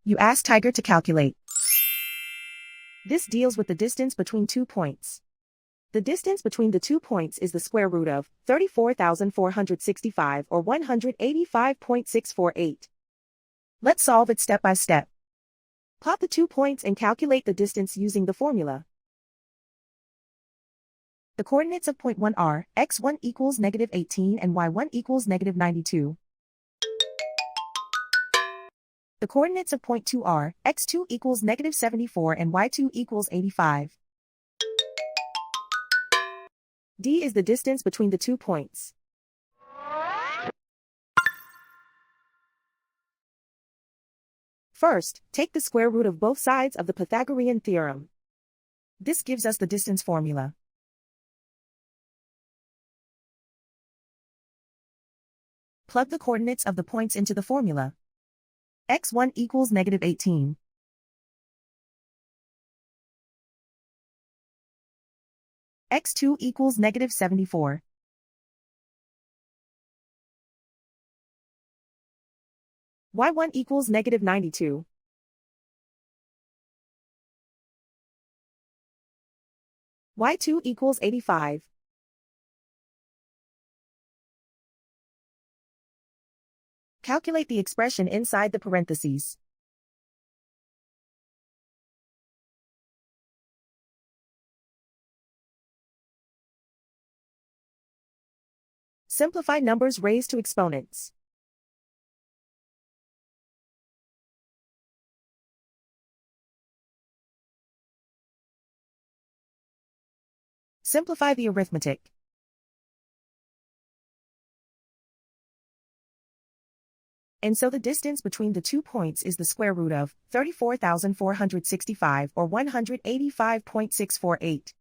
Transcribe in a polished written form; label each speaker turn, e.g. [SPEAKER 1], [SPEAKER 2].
[SPEAKER 1] You ask Tiger to calculate. This deals with the distance between 2 points. The distance between the 2 points is the square root of 34,465 or 185.648. Let's solve it step by step. Plot the 2 points and calculate the distance using the formula. The coordinates of point 1 are x1 equals -18 and y1 equals -92. The coordinates of point 2 are x2 equals -74 and y2 equals 85. D is the distance between the 2 points. First, take the square root of both sides of the Pythagorean theorem. This gives us the distance formula. Plug the coordinates of the points into the formula. x1 equals -18. x2 equals -74. y1 equals -92. y2 equals 85. Calculate the expression inside the parentheses. Simplify numbers raised to exponents. Simplify the arithmetic. And so the distance between the 2 points is the square root of 34,465 or 185.648.